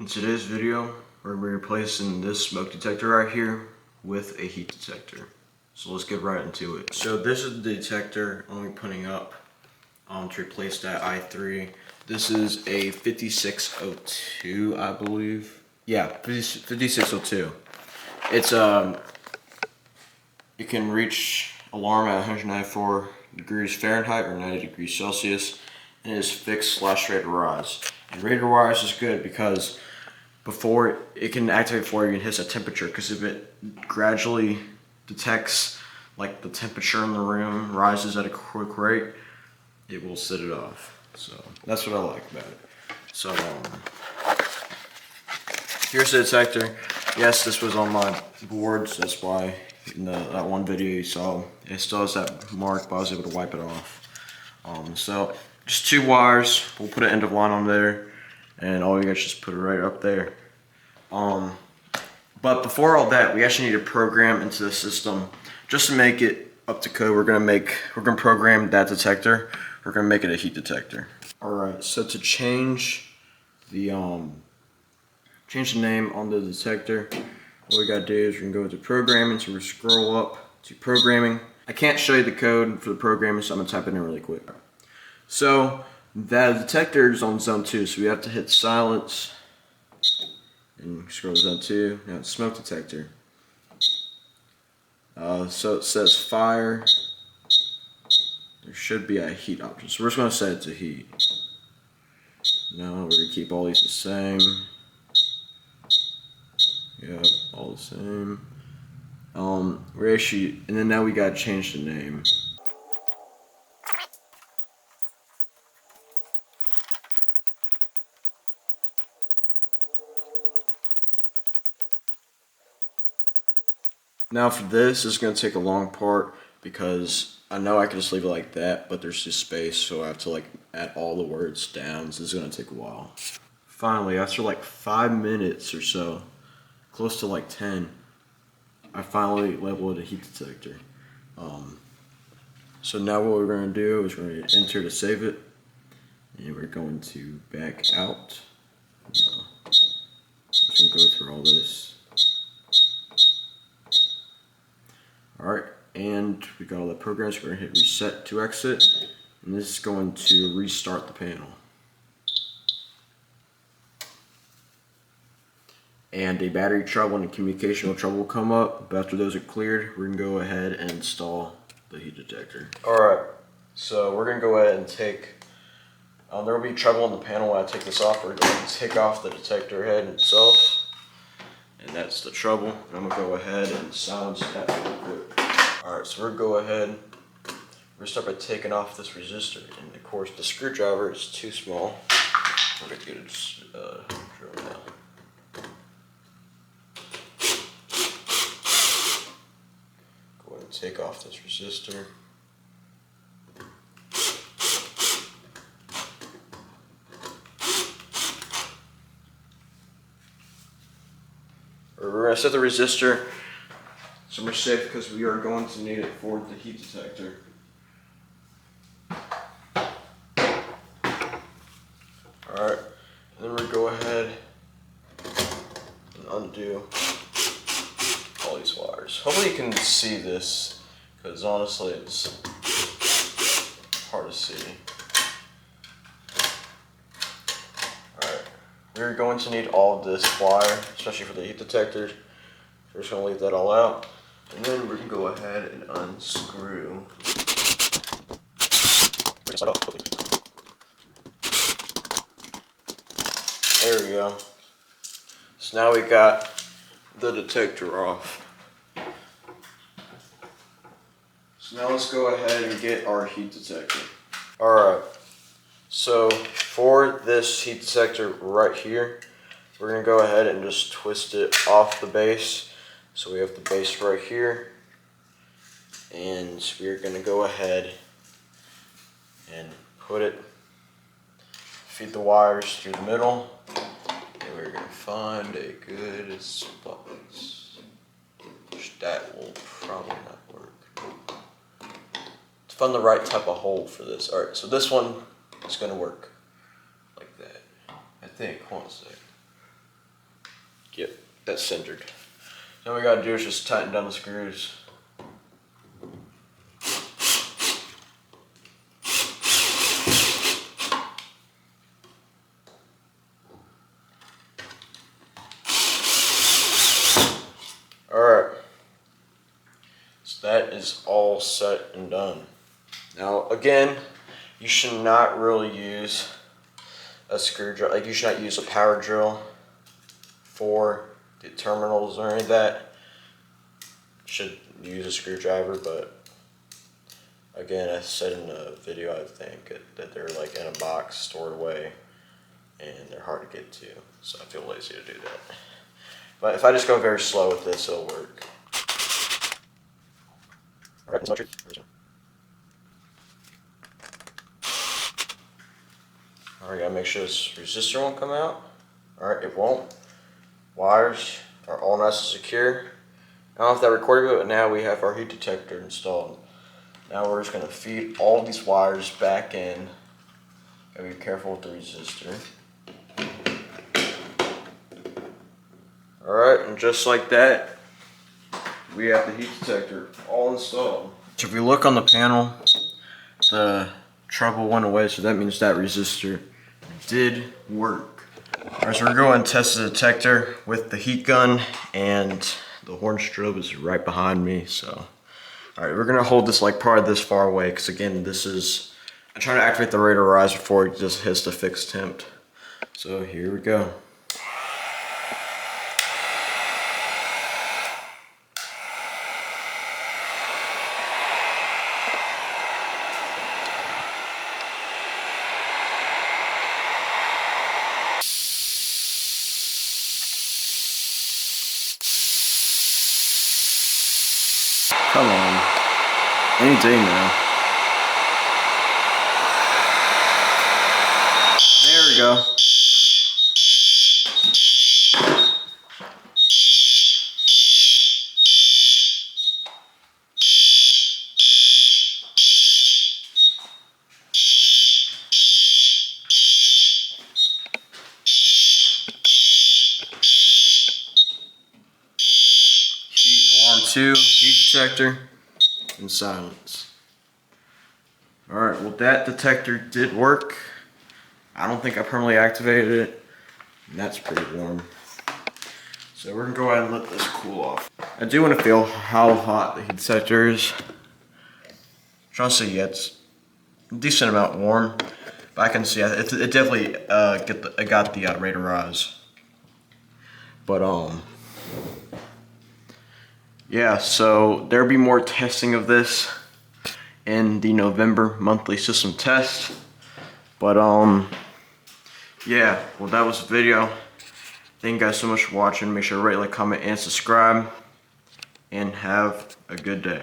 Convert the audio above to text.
In today's video, we're going to be replacing this smoke detector right here with a heat detector. So let's get right into it. So this is the detector I'm going to be putting up to replace that i3. This is a 5602, I believe. Yeah, 5602. It's it can reach alarm at 194 degrees Fahrenheit or 90 degrees Celsius, and it is fixed / rated rise. And rated rise is good because before it can activate before you hit a temperature, because if it gradually detects like the temperature in the room rises at a quick rate, it will set it off. So that's what I like about it. So here's the detector. Yes, this was on my boards, that's why in that one video you saw it still has that mark, but I was able to wipe it off. So just 2 wires, we'll put an end of line on there, and all you guys just put it right up there. But before all that, we actually need to program into the system just to make it up to code. We're gonna program that detector. We're gonna make it a heat detector. All right. So to change the name on the detector, what we gotta do is we're gonna go into programming. So we're scroll up to programming. I can't show you the code for the programming, so I'm gonna type it in really quick. So the detector is on zone 2, so we have to hit silence. And scroll down to now it's smoke detector. So it says fire. There should be a heat option. So we're just going to set it to heat. No, we're going to keep all these the same. Yep, all the same. We're actually, and then now we got to change the name. Now for this is going to take a long part because I know I could just leave it like that, but there's just space, so I have to like add all the words down. So this is going to take a while. Finally, after like 5 minutes or so, close to like 10, I finally labeled a heat detector. So now what we're going to do is we're going to enter to save it, and we're going to back out. No, just going to go through all this. Alright, and we got all the programs. We're going to hit reset to exit, and this is going to restart the panel. And a battery trouble and a communicational trouble will come up, but after those are cleared, we're going to go ahead and install the heat detector. Alright, so we're going to go ahead and take, there will be trouble in the panel when I take this off. We're going to take off the detector head itself, and that's the trouble. And I'm going to go ahead and silence that real quick. Alright, so we're going to go ahead, we're going to start by taking off this resistor, and of course the screwdriver is too small. We're going to get it drill now. Go ahead and take off this resistor. We're going to set the resistor so we're safe because we are going to need it for the heat detector. Alright, and then we're going to go ahead and undo all these wires. Hopefully you can see this, because honestly it's hard to see. Alright, we're going to need all of this wire, especially for the heat detectors. We're just going to leave that all out. And then we're going to go ahead and unscrew. There we go. So now we got the detector off. So now let's go ahead and get our heat detector. Alright, so for this heat detector right here, we're going to go ahead and just twist it off the base. So we have the base right here, and we're going to go ahead and put it, feed the wires through the middle, and we're going to find a good spot. That will probably not work. To find the right type of hole for this. Alright, so this one is going to work like that, I think. Hold on a second. Yep, that's centered. Now all we gotta do is just tighten down the screws. Alright, so that is all set and done. Now again, you should not really use a screwdriver, like you should not use a power drill for the terminals or any of that. You should use a screwdriver, but again, I said in the video, I think, that they're like in a box stored away and they're hard to get to, so I feel lazy to do that. But if I just go very slow with this, it'll work. Alright, gotta make sure this resistor won't come out. Alright, it won't. Wires are all nice and secure. I don't know if that recorded it, but now we have our heat detector installed. Now we're just gonna feed all these wires back in. Gotta be careful with the resistor. Alright, and just like that, we have the heat detector all installed. So if we look on the panel, the trouble went away, so that means that resistor did work. Alright, so we're going to test the detector with the heat gun, and the horn strobe is right behind me, so. Alright, we're gonna hold this like probably this far away, because again, this is, I'm trying to activate the radar rise before it just hits the fixed temp. So here we go. Come on. Any day now. There we go. Alarm 2, heat detector, and silence. Alright, well that detector did work. I don't think I permanently activated it. And that's pretty warm. So we're gonna go ahead and let this cool off. I do want to feel how hot the heat detector is. I'm trying to say, yeah, it's a decent amount warm. But I can see it definitely got the rate of rise. But yeah, so there'll be more testing of this in the November monthly system test. But yeah, well that was the video. Thank you guys so much for watching. Make sure to rate, like, comment, and subscribe. And have a good day.